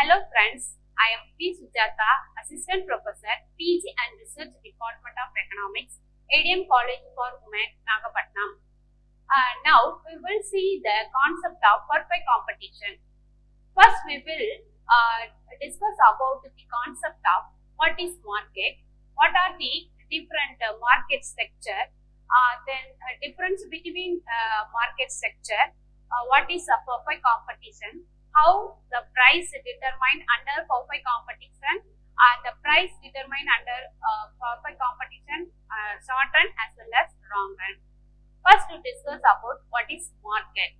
Hello friends, I am P.SUJATHA, Assistant Professor, PG and Research Department of Economics, A.D.M.COLLEGE for Women, Nagapattinam. Now we will see the concept of perfect competition. First we will discuss about the concept of what is market, what are the different market structure, then difference between market structure, what is a perfect competition, how the price determined under perfect competition and the price determined under perfect competition, short run as well as long run. First to discuss about what is market.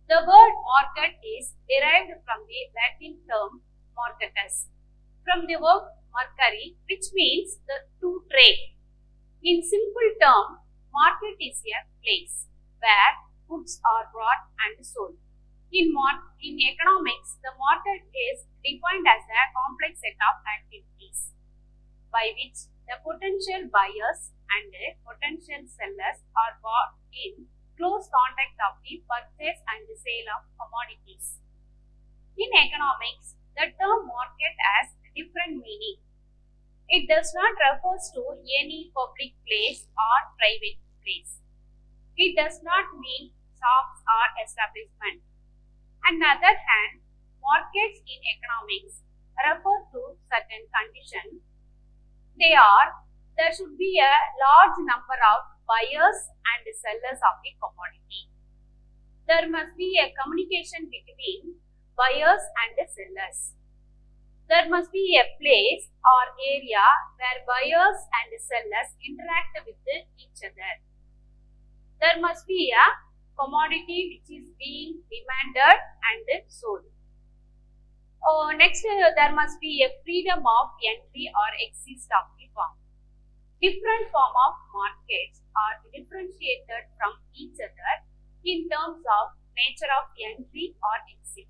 The word market is derived from the Latin term marketus, from the verb mercari, which means to trade. In simple term, market is a place where goods are bought and sold. In economics, the market is defined as a complex set of activities by which the potential buyers and the potential sellers are brought in close contact of the purchase and the sale of commodities. In economics, the term market has different meaning. It does not refer to any public place or private place. It does not mean shops or establishment. On the other hand, markets in economics refer to certain conditions. There should be a large number of buyers and sellers of a commodity. There must be a communication between buyers and sellers. There must be a place or area where buyers and sellers interact with each other. There must be a commodity which is being demanded and sold. Next, there must be a freedom of entry or exit of the firm. Different form of markets are differentiated from each other in terms of nature of entry or exit.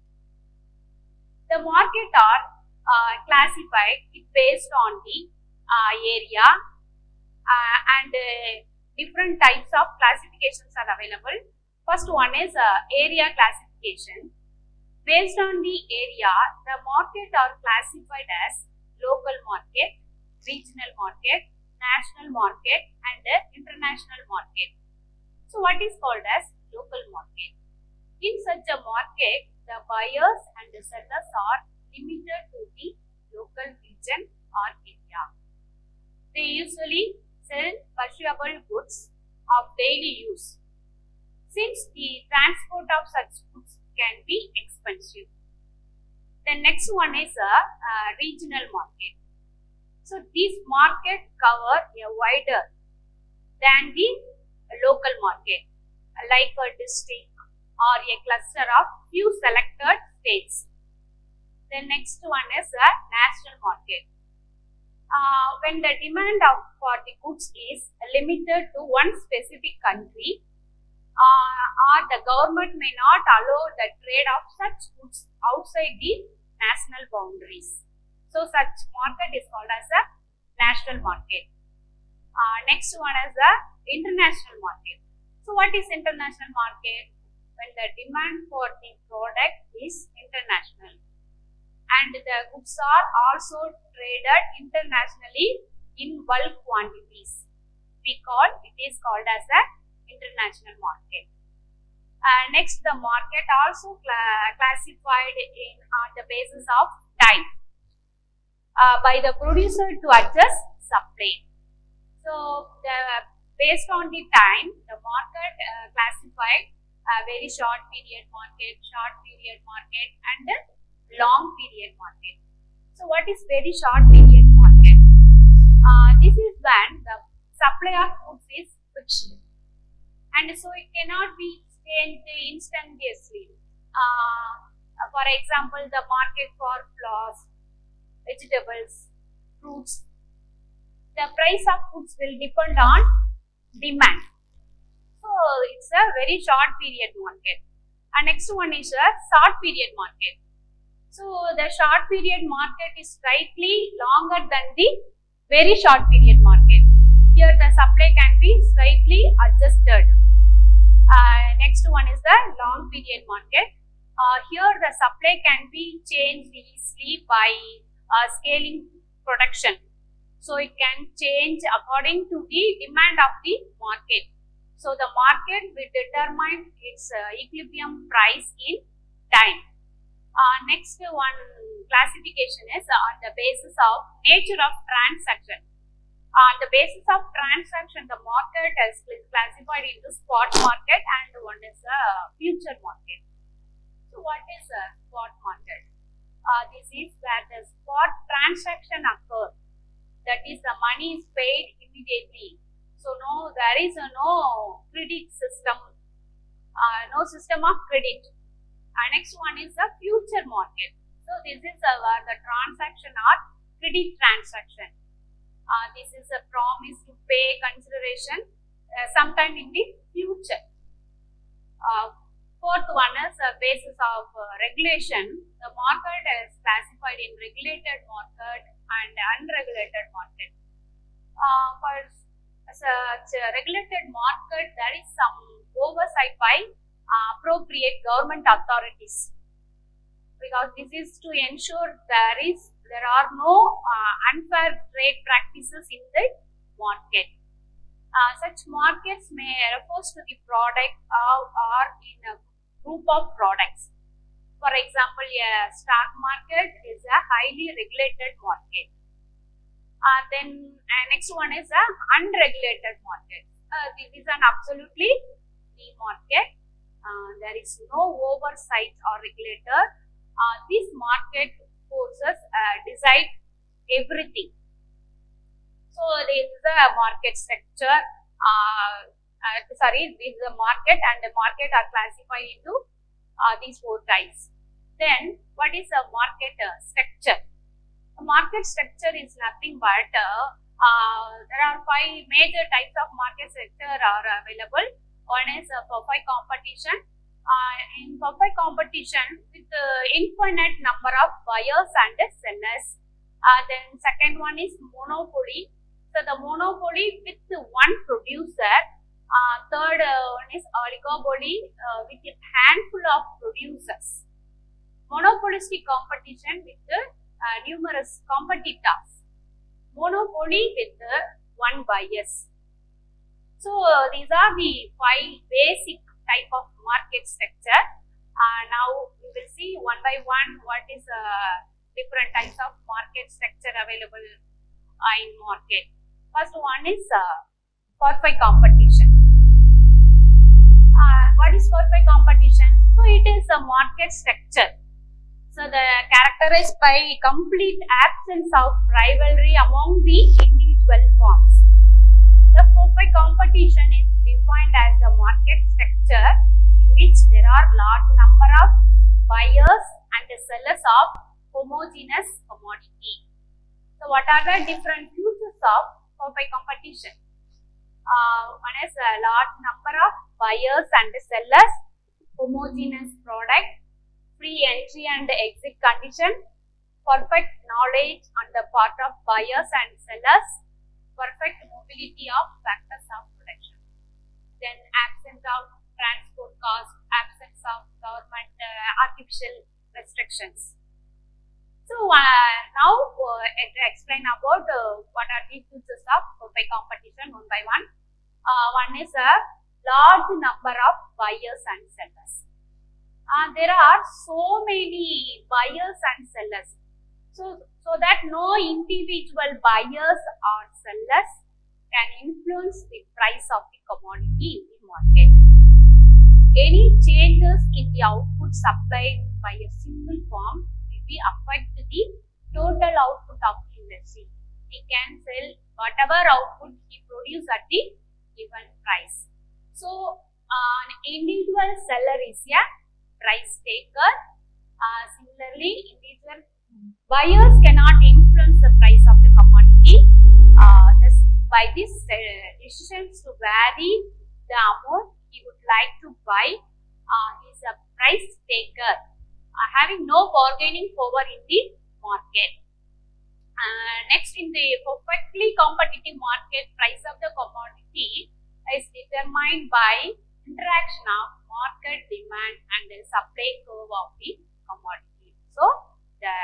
The market are classified based on the area and different types of classifications are available. First one is area classification. Based on the area, the market are classified as local market, regional market, national market and international market. So what is called as local market? In such a market, the buyers and the sellers are limited to the local region or area. They usually sell perishable goods of daily use, since the transport of such goods can be expensive. The next one is a regional market. So these markets cover a wider than the local market, like a district or a cluster of few selected states. The next one is a national market. When the demand for the goods is limited to one specific country, or the government may not allow the trade of such goods outside the national boundaries. So such market is called as a national market. Next one is the international market. So what is international market? When the demand for the product is international and the goods are also traded internationally in bulk quantities, it is called as a international market. Next, the market also classified on the basis of time by the producer to adjust supply. So based on the time, the market classified very short period market, and long period market. So what is very short period market? This is when the supply of goods is fixed, and so it cannot be changed instantaneously. For example, the market for flowers, vegetables, fruits, the price of goods will depend on demand. So it's a very short period market. And next one is a short period market. So the short period market is slightly longer than the very short period market. Here the supply can be slightly adjusted. Next one is the long period market. Here the supply can be changed easily by scaling production. So it can change according to the demand of the market. So the market will determine its equilibrium price in time. Next one classification is on the basis of nature of transaction. On the basis of transaction, the market is classified into spot market and one is a future market. So what is a spot market? This is where the spot transaction occurs. That is, the money is paid immediately. So there is no credit system, no system of credit. Next one is the future market. So this is where the transaction or credit transaction. This is a promise to pay consideration sometime in the future. Fourth one is a basis of regulation. The market is classified in regulated market and unregulated market. For such a regulated market, there is some oversight by appropriate government authorities, because this is to ensure there are no unfair trade practices in the market. Such markets may refer to the product or in a group of products. For example, a stock market is a highly regulated market. Then next one is a unregulated market. This is an absolutely free market. There is no oversight or regulator. This market forces decide everything. So this is a market structure. This is a market, and the market are classified into these four types. Then what is a market structure? A market structure is nothing but there are 5 major types of market structure are available. One is perfect competition. In perfect competition with infinite number of buyers and sellers. Then second one is monopoly. So the monopoly with one producer. Third one is oligopoly with a handful of producers. Monopolistic competition with numerous competitors. Monopoly with one buyers. So these are the 5 basic type of market structure. Now we will see one by one what is different types of market structure available in market. First one is perfect competition. What is perfect competition? So it is a market structure. So the characterized by complete absence of rivalry among the individual firms. The perfect competition is defined as the market structure in which there are large number of buyers and sellers of homogeneous commodity. So what are the different features of perfect competition? One is a large number of buyers and sellers, homogeneous product, free entry and exit condition, perfect knowledge on the part of buyers and sellers, perfect mobility of factors of production. Then absence of transport cost, absence of government artificial restrictions. So now explain about what are the features of perfect competition one by one. One is a large number of buyers and sellers. There are so many buyers and sellers, so that no individual buyers or sellers can influence the price of the commodity in the market. Any changes in the output supplied by a single firm will be affect the total output of the industry. He can sell whatever output he produces at the given price. So an individual seller is a price taker. Similarly, individual buyers cannot influence the price of the commodity. By this decisions to vary the amount he would like to buy, he is a price taker, having no bargaining power in the market. Next, in the perfectly competitive market, price of the commodity is determined by interaction of market demand and the supply curve of the commodity. So, the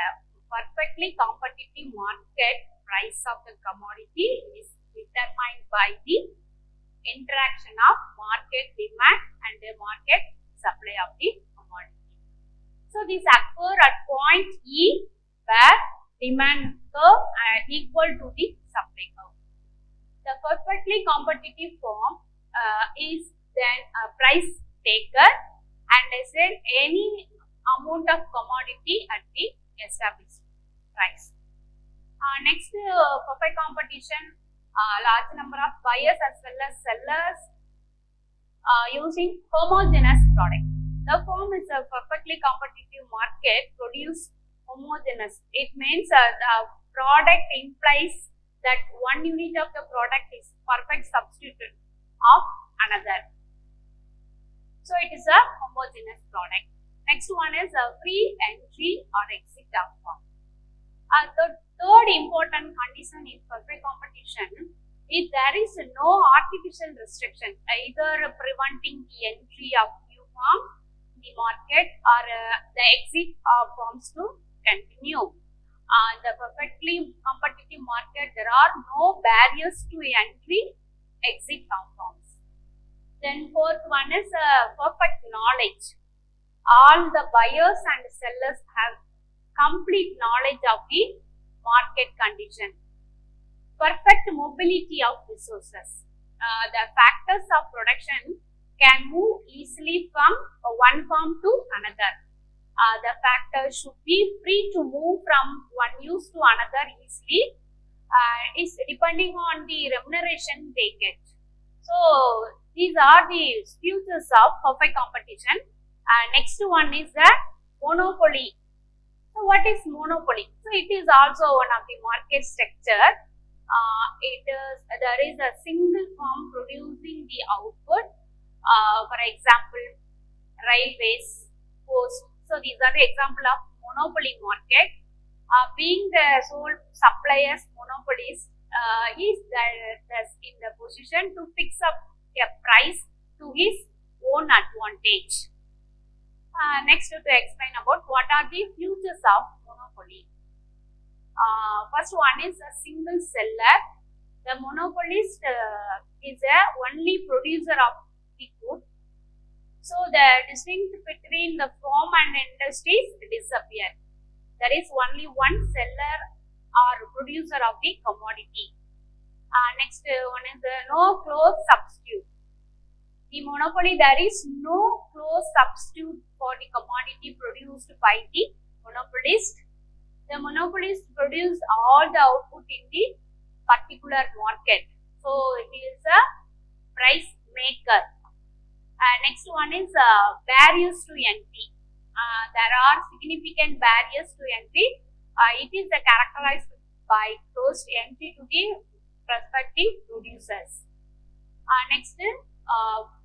perfectly competitive market price of the commodity is determined by the interaction of market demand and the market supply of the commodity. So, these occur at point E where demand curve is equal to the supply curve. The perfectly competitive form is then a price taker and is any amount of commodity at the established price. Next, perfect competition, large number of buyers as well as sellers using homogeneous product. The form is a perfectly competitive market produce homogeneous. It means the product implies that one unit of the product is perfect substitute of another. So it is a homogeneous product. Next one is a free entry or exit of form. The third important condition in perfect competition is there is no artificial restriction either preventing the entry of new firms in the market or the exit of firms to continue. In the perfectly competitive market, there are no barriers to entry, exit of firms. Then fourth one is perfect knowledge. All the buyers and sellers have complete knowledge of the market condition. Perfect mobility of resources. The factors of production can move easily from one firm to another. The factors should be free to move from one use to another easily. Is depending on the remuneration they get. So these are the features of perfect competition. Next one is the monopoly. So what is monopoly? So it is also one of the market structure. There is a single firm producing the output. For example, railways, post. So these are the example of monopoly market. Being the sole suppliers monopolist is in the position to fix up a price to his own advantage. Next, to explain about what are the features of monopoly. First one is a single seller. The monopolist is a only producer of the good. So the distinction between the firm and industries disappear. There is only one seller or producer of the commodity. Next one is no close substitute. The monopoly, there is no close substitute for the commodity produced by the monopolist. The monopolist produce all the output in the particular market. So it is a price maker. Next one is barriers to entry. There are significant barriers to entry. It is characterized by closed entry to the prospective producers. Next,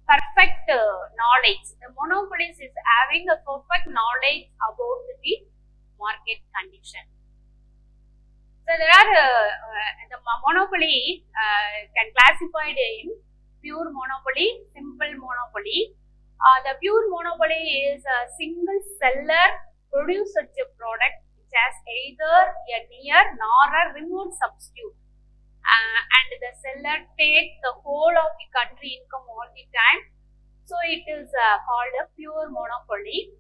perfect knowledge. The monopolist is having a perfect knowledge about the market condition. So there are the monopoly can classified in pure monopoly, simple monopoly. The pure monopoly is a single seller produce such a product which has either a near nor a remote substitute, and the seller takes the whole of the country income all the time. So it is called a pure monopoly.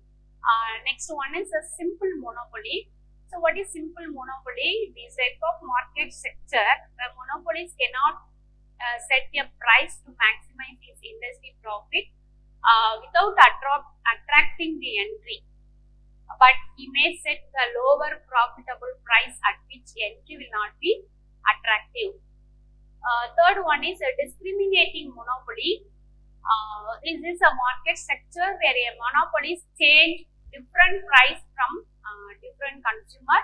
Next one is a simple monopoly. So what is simple monopoly? This type of market sector, the monopolist cannot set a price to maximize his industry profit without attracting the entry, but he may set the lower profitable price at which entry will not be attractive. Third one is a discriminating monopoly. This is a market sector where a monopolist change different price from different consumer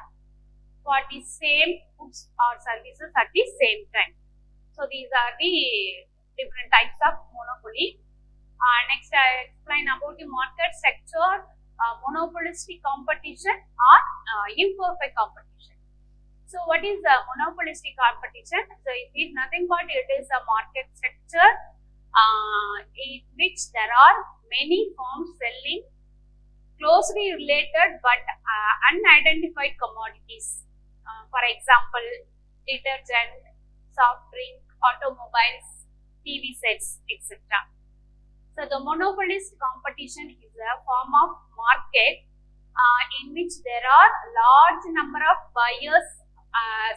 for the same goods or services at the same time. So these are the different types of monopoly. Next, I explain about the market sector, monopolistic competition or imperfect competition. So what is a monopolistic competition? So it is nothing but it is a market sector in which there are many firms selling closely related but unidentified commodities. For example, detergent, soft drink, automobiles, TV sets, etc. So the monopolist competition is a form of market in which there are large number of buyers,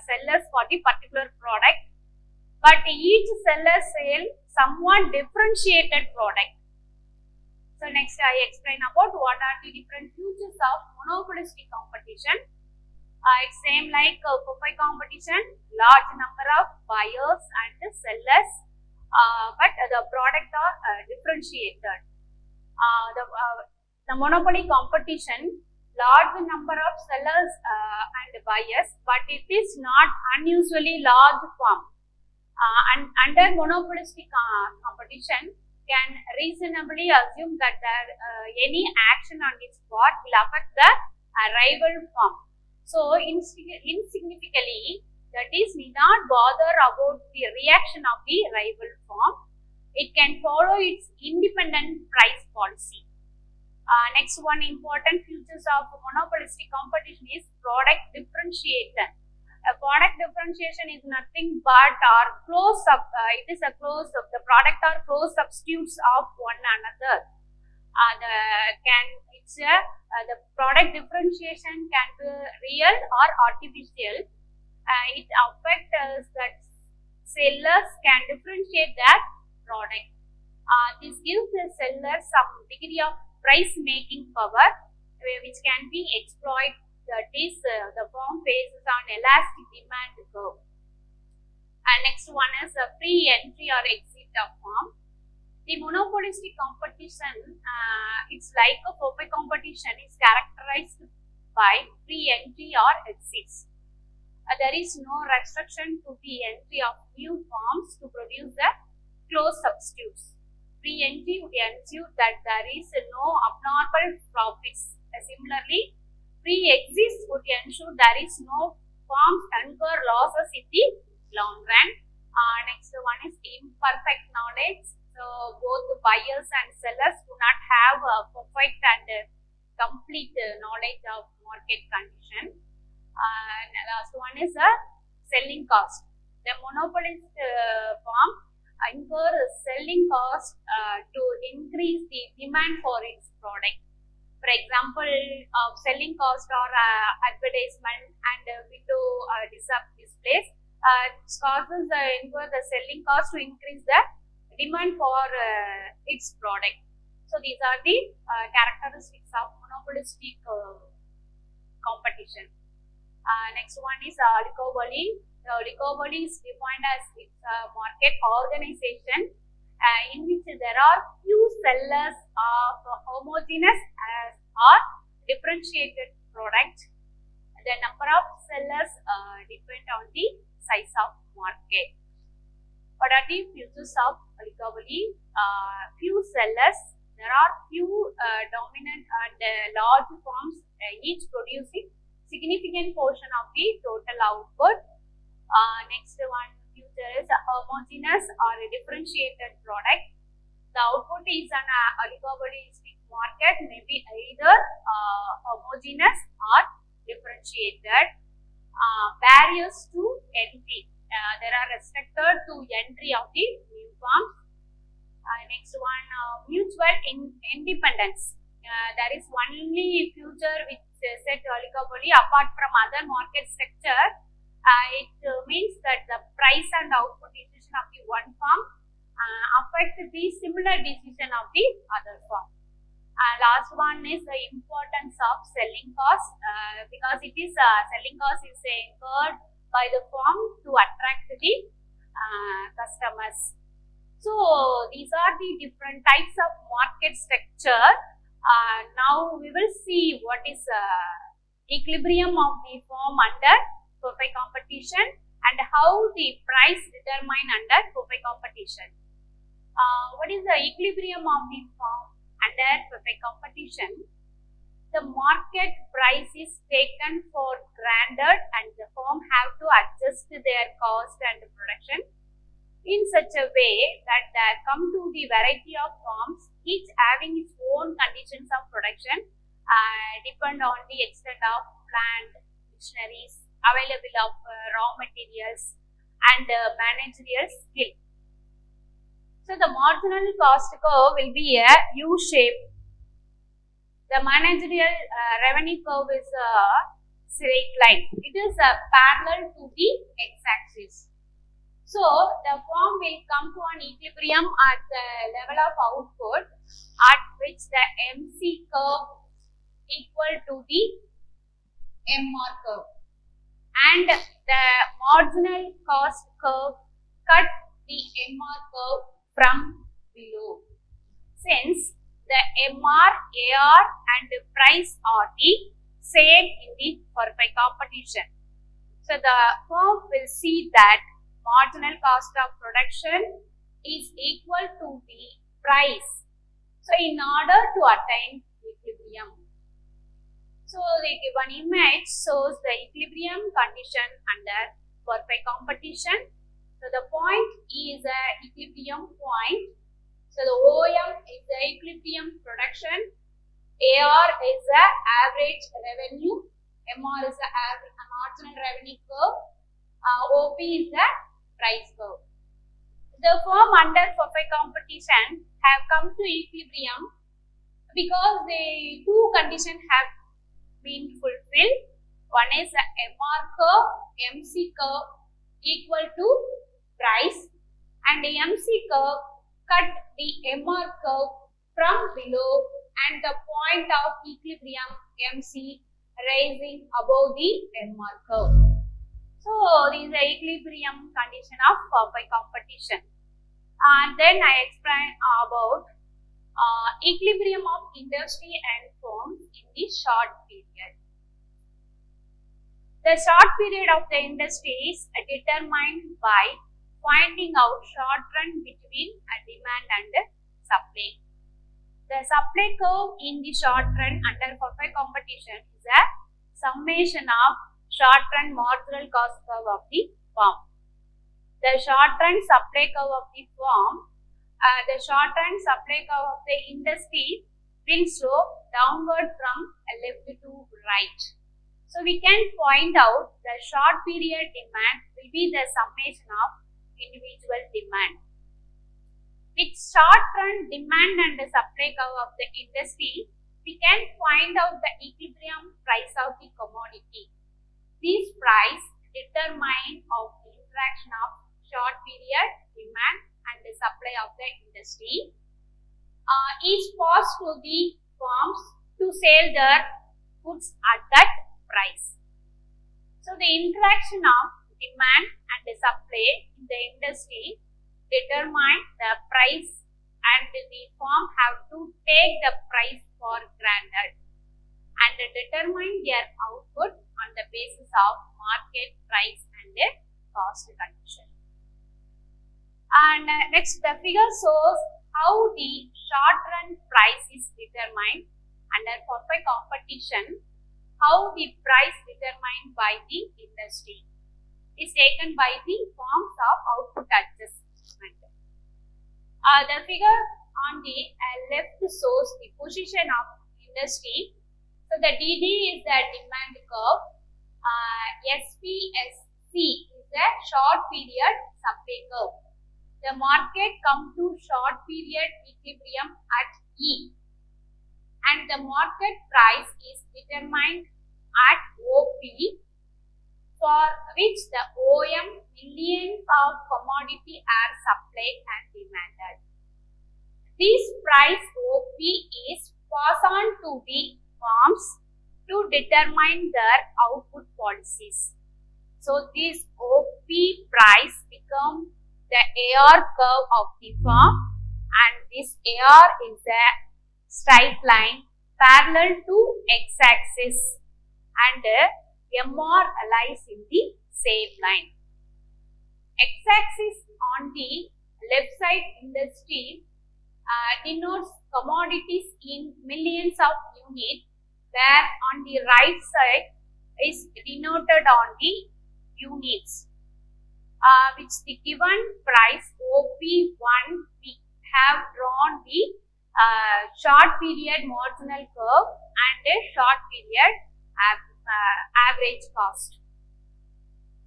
sellers for the particular product, but each seller sell somewhat differentiated product. So next I explain about what are the different features of monopolistic competition. It's same like profit competition, large number of buyers and sellers, but the product are differentiated. The monopoly competition, large number of sellers and buyers, but it is not unusually large firm. And under monopolistic competition, can reasonably assume that any action on its part will affect the rival firm. So insignificantly, that is, need not bother about the reaction of the rival firm. It can follow its independent price policy. Next one important features of monopolistic competition is product differentiation. Product differentiation is nothing but it is a close the product are close substitutes of one another. The product differentiation can be real or artificial. It affects that sellers can differentiate their product. This gives the seller some degree of price making power, which can be exploited. That is, the firm faces on elastic demand curve. And next one is a free entry or exit of firm. The monopolistic competition, it's like a profit competition, is characterized by free entry or exits. There is no restriction to the entry of new firms to produce the close substitutes. Free entry would ensure that there is no abnormal profits. Similarly, free exits would ensure there is no firms incur losses in the long run. Next one is imperfect knowledge. So both buyers and sellers do not have a perfect and complete knowledge of market condition. Last one is a selling cost. The monopolist firm incur selling cost to increase the demand for its product. For example, selling cost or advertisement and window displays causes incur the selling cost to increase the demand for its product. So these are the characteristics of monopolistic competition. Next one is oligopoly. The oligopoly is defined as its market organization in which there are few sellers of homogeneous or differentiated product. The number of sellers depend on the size of market. What are the features of oligopoly? Few sellers. There are few dominant and large firms, each producing significant portion of the total output. Next one feature is a homogeneous or a differentiated product. The output is an oligopolistic market, may be either homogeneous or differentiated. Barriers to entry. There are restricted to entry of the new firms. Next one, mutual independence. There is only feature which set oligopoly apart from other market structure. It means that the price and output decision of the one firm affect the similar decision of the other firm. Last one is the importance of selling cost, because it is selling cost is incurred by the firm to attract the customers. So these are the different types of market structure. Now we will see what is equilibrium of the firm under perfect competition and how the price determined under perfect competition. What is the equilibrium of the firm under perfect competition? The market price is taken for granted and the firm have to adjust their cost and production. in such a way that there come to the variety of farms, each having its own conditions of production, depend on the extent of land, machineries, available of raw materials and managerial skill. So the marginal cost curve will be a U-shape. The managerial revenue curve is a straight line. It is parallel to the x-axis. So the firm will come to an equilibrium at the level of output at which the MC curve equal to the MR curve, and the marginal cost curve cut the MR curve from below. Since the MR, AR and the price are the same in the perfect competition, so the firm will see that marginal cost of production is equal to the price. So in order to attain equilibrium, so the given image shows the equilibrium condition under perfect competition. So the point is a equilibrium point. So the OM is the equilibrium production, AR is the average revenue, MR is the marginal revenue curve, OP is the price curve. The firm under perfect competition have come to equilibrium because the two conditions have been fulfilled. One is the MR curve, MC curve equal to price, and the MC curve cut the MR curve from below and the point of equilibrium MC rising above the MR curve. So this is the equilibrium condition of perfect competition. And then I explain about equilibrium of industry and firms in the short period. The short period of the industry is determined by finding out short run between demand and supply. The supply curve in the short run under perfect competition is a summation of short run marginal cost curve of the firm. The short run supply curve of the firm, the short run supply curve of the industry will slope downward from left to right. So we can point out the short period demand will be the summation of individual demand. With short run demand and the supply curve of the industry, we can find out the equilibrium price of the commodity. This price determine of the interaction of short period demand and the supply of the industry is passed to the firms to sell their goods at that price. So the interaction of demand and the supply in the industry determine the price, and the firm have to take the price for granted and determine their output on the basis of market price and cost condition. And next, the figure shows how the short run price is determined under perfect competition, how the price determined by the industry is taken by the forms of output adjustment. The figure on the left shows the position of industry. So the DD is the demand curve, SPSC is the short period supply curve. The market come to short period equilibrium at E, and the market price is determined at OP, for which the OM millions of commodity are supplied and demanded. This price OP is passed on to the firms to determine their output policies. So this OP price becomes the AR curve of the firm, and this AR is a straight line parallel to x-axis, and MR lies in the same line. X-axis on the left side industry denotes commodities in millions of units, where on the right side is denoted on the units. which the given price OP1, we have drawn the short period marginal curve and a short period average cost.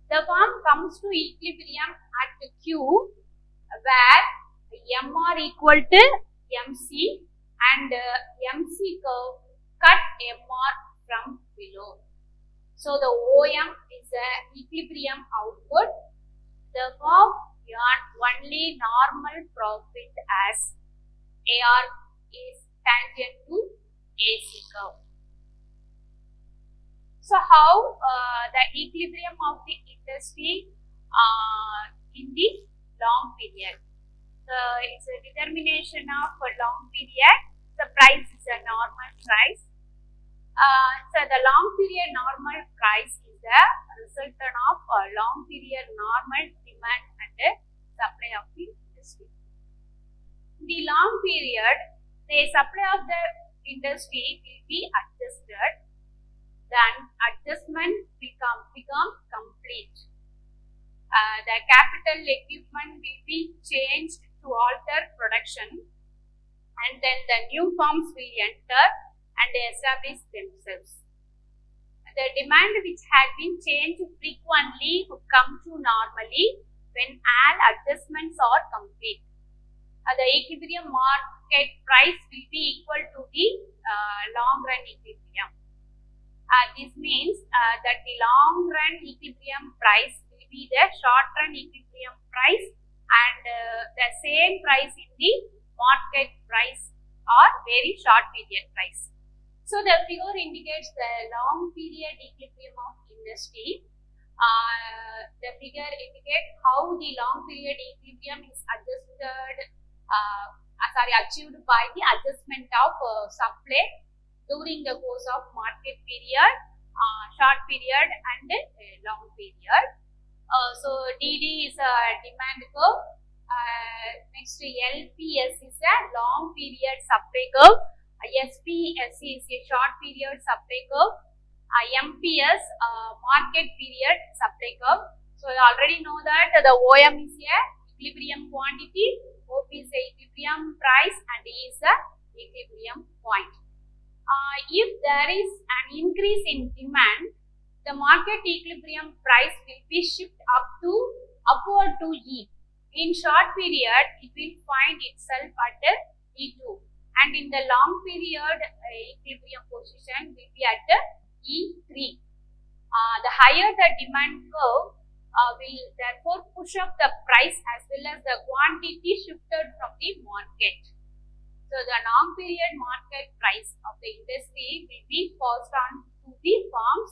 The firm comes to equilibrium at Q, where MR equal to MC and MC curve cut MR from below. So the OM is a equilibrium output. The firm earn only normal profit as AR is tangent to AC curve. So how the equilibrium of the industry in the long period. So it's a determination of a long period. The price is a normal price. So the long period normal price is the resultant of a long period normal demand and supply of the industry. In the long period, the supply of the industry will be adjusted. Then adjustment will become complete. The capital equipment will be changed to alter production, and then the new firms will enter and establish themselves. The demand which had been changed frequently would come to normally when all adjustments are complete. The equilibrium market price will be equal to the long run equilibrium. This means that the long run equilibrium price will be the short run equilibrium price, and the same price in the market price or very short period price. So the figure indicates the long period equilibrium of industry. The figure indicates how the long period equilibrium is achieved by the adjustment of supply during the course of market period, short period and long period. So DD is a demand curve. Next LPS is a long period supply curve. SPSC is a short period supply curve. MPS market period supply curve. So you already know that the OM is a equilibrium quantity, OP is a equilibrium price, and E is a equilibrium point. If there is an increase in demand, the market equilibrium price will be shifted upward to E. In short period, it will find itself at E2, and in the long period, equilibrium position will be at E3. The higher the demand curve will therefore push up the price as well as the quantity shifted from the market. So the long period market price of the industry will be passed on to the firms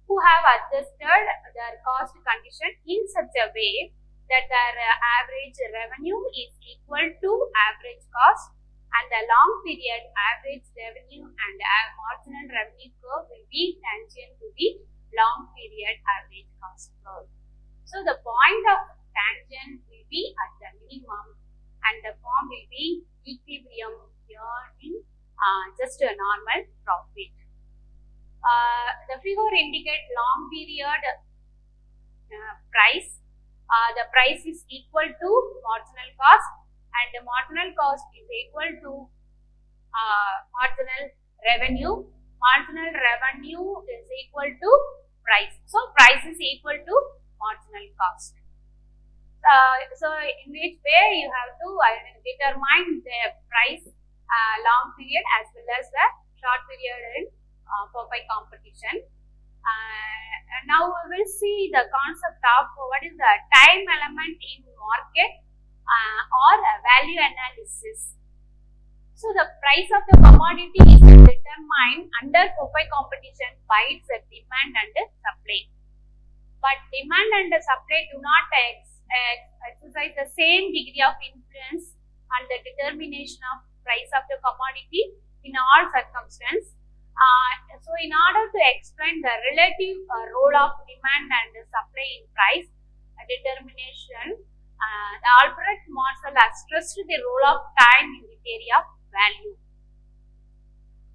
who have adjusted their cost condition in such a way that their average revenue is equal to average cost, and the long period average revenue and marginal revenue curve will be tangent to the long period average cost curve. So the point of tangent will be at the minimum, and the firm will be equilibrium earning just a normal profit. The figure indicates long period price. The price is equal to marginal cost, and the marginal cost is equal to marginal revenue. Marginal revenue is equal to price. So price is equal to marginal cost. So in which way you have to determine the price long period as well as the short period in Popeye competition. Now we will see the concept of what is the time element in market or value analysis. So the price of the commodity is determined under Popeye competition by its demand and supply. But demand and supply do not exercise the same degree of influence on the determination of price of the commodity in all circumstances. So in order to explain the relative role of demand and supply in price determination, the Albert Marshall has stressed the role of time in the theory of value.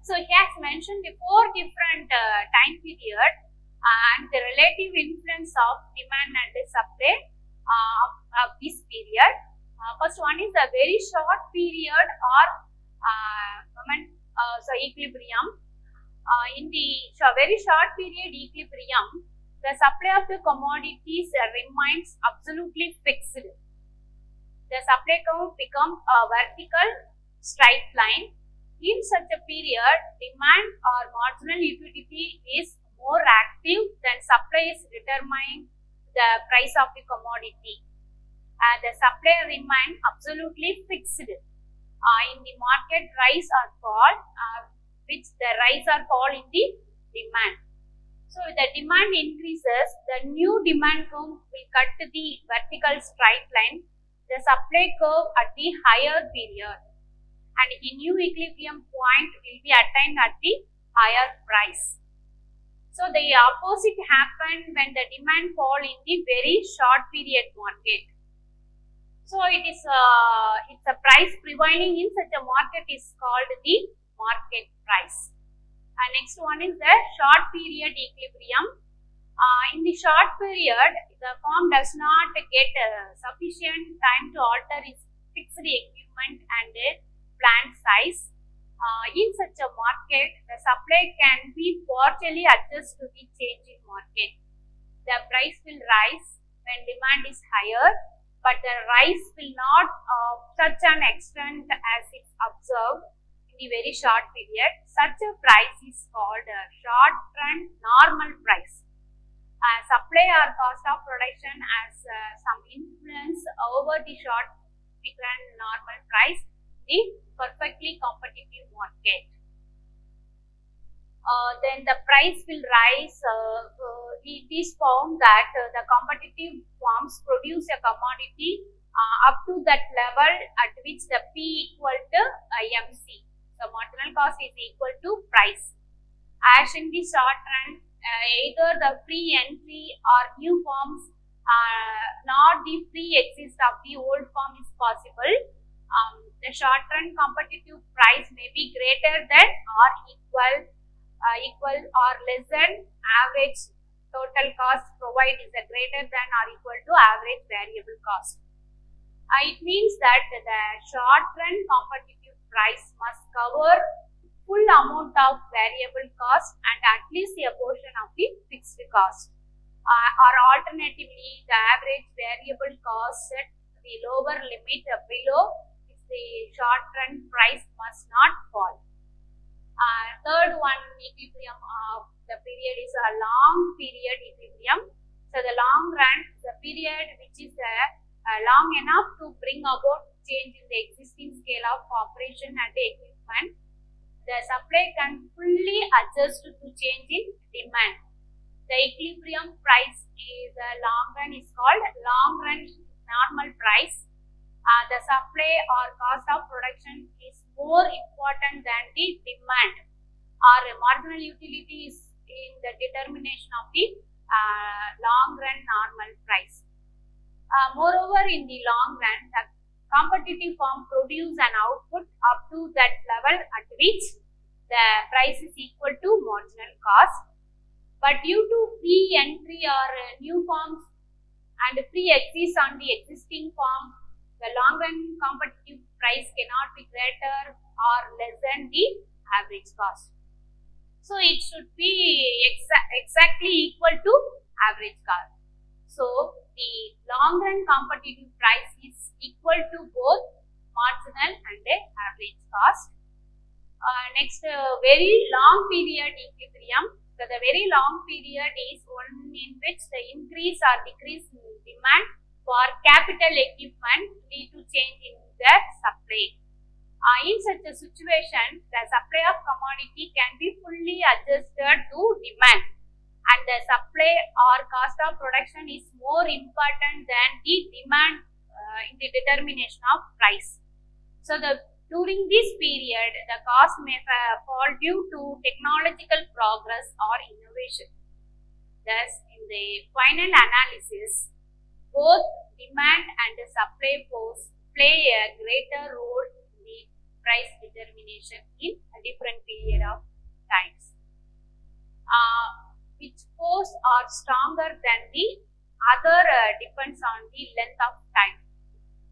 So he has mentioned the 4 different time periods and the relative influence of demand and supply of this period. First one is a very short period or equilibrium. In the very short period equilibrium, the supply of the commodities remains absolutely fixed. The supply curve becomes a vertical straight line. In such a period, demand or marginal utility is more active than supply is determining the price of the commodity. The supply remains absolutely fixed. In the market rise or fall, which the rise or fall in the demand. So the demand increases, the new demand curve will cut the vertical straight line, the supply curve at the higher period, and the new equilibrium point will be attained at the higher price. So the opposite happens when the demand fall in the very short period market. So it's a price prevailing in such a market is called the market price. Next one is the short period equilibrium. In the short period, the firm does not get sufficient time to alter its fixed equipment and plant size. In such a market, the supply can be partially adjusted to the change in market. The price will rise when demand is higher, but the rise will not such an extent as it's observed in the very short period. Such a price is called a short-run normal price. Supply or cost of production has some influence over the short-run normal price, the perfectly competitive market. Then the price will rise. It is found that the competitive firms produce a commodity up to that level at which the P equal to MC. The marginal cost is equal to price. As in the short run, either the free entry or new firms, not the free exist of the old firm is possible. The short run competitive price may be greater than or equal or less than average total cost provided is a greater than or equal to average variable cost. It means that the short run competitive price must cover full amount of variable cost and at least a portion of the fixed cost. Or alternatively, the average variable cost set the lower limit below which the short run price must not fall. Third one equilibrium of the period is a long period equilibrium. So the long run, the period which is long enough to bring about change in the existing scale of operation and equipment. The supply can fully adjust to change in demand. The equilibrium price is long run is called long run normal price. The supply or cost of production is more important than the demand or marginal utility is in the determination of the long run normal price. Moreover, in the long run, the competitive firm produce an output up to that level at which the price is equal to marginal cost. But due to free entry or new firms and free access on the existing firm, the long run competitive price cannot be greater or less than the average cost. So it should be exactly equal to average cost. So the long run competitive price is equal to both marginal and average cost. Next, very long period equilibrium. So the very long period is one in which the increase or decrease in demand for capital equipment lead to change in the supply. In such a situation, the supply of commodity can be fully adjusted to demand, and the supply or cost of production is more important than the demand in the determination of price. So during this period, the cost may fall due to technological progress or innovation. Thus, in the final analysis, both demand and the supply force play a greater role in the price determination in a different period of times. Which force are stronger than the other depends on the length of time.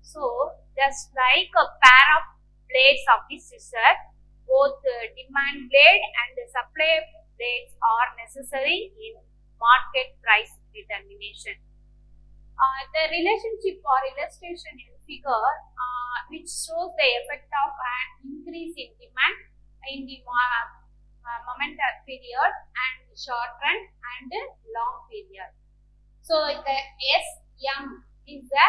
So just like a pair of blades of the scissor, both demand blade and the supply blades are necessary in market price determination. The relationship or illustration in figure which shows the effect of an increase in demand in the momentary period and short run and long period. So the SM is the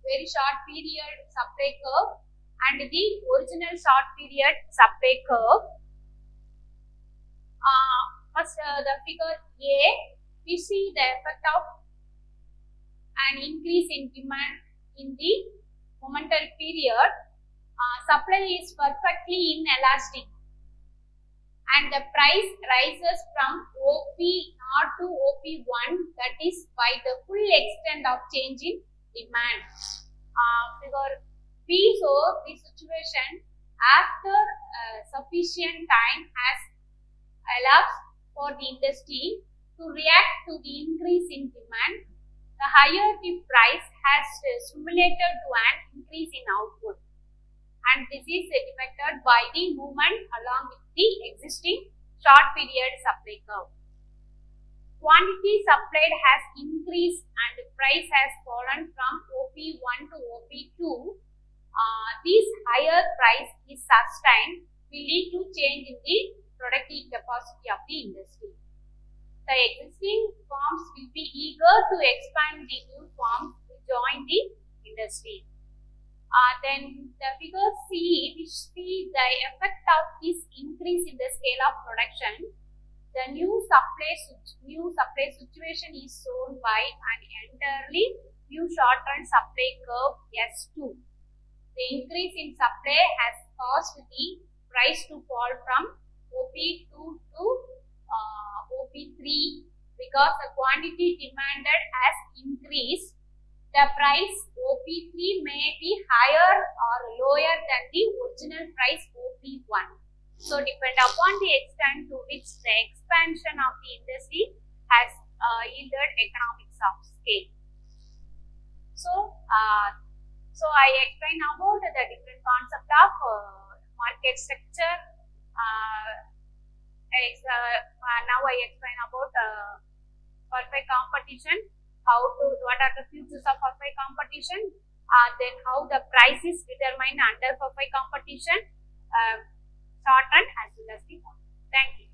very short period supply curve and the original short period supply curve. First the figure A, we see the effect of an increase in demand in the momentary period. Supply is perfectly inelastic and the price rises from OP0 to OP1, that is by the full extent of change in demand. Figure B shows the situation after sufficient time has elapsed for the industry to react to the increase in demand. The higher the price has stimulated to an increase in output, and this is depicted by the movement along with the existing short period supply curve. Quantity supplied has increased and the price has fallen from OP1 to OP2. This higher price is sustained will lead to change in the productive capacity of the industry. The existing firms will be eager to expand the new firms to join the industry. Then the figure C, which see the effect of this increase in the scale of production. The new supply situation is shown by an entirely new short-run supply curve S2. The increase in supply has caused the price to fall from OP2 to OP3 because the quantity demanded has increased. The price OP3 may be higher or lower than the original price OP1. So depend upon the extent to which the expansion of the industry has yielded economics of scale. So I explain about the different concept of market structure. Now I explain about perfect competition. What are the features of perfect competition? Then how the price is determined under perfect competition, short run as well as the long. Thank you.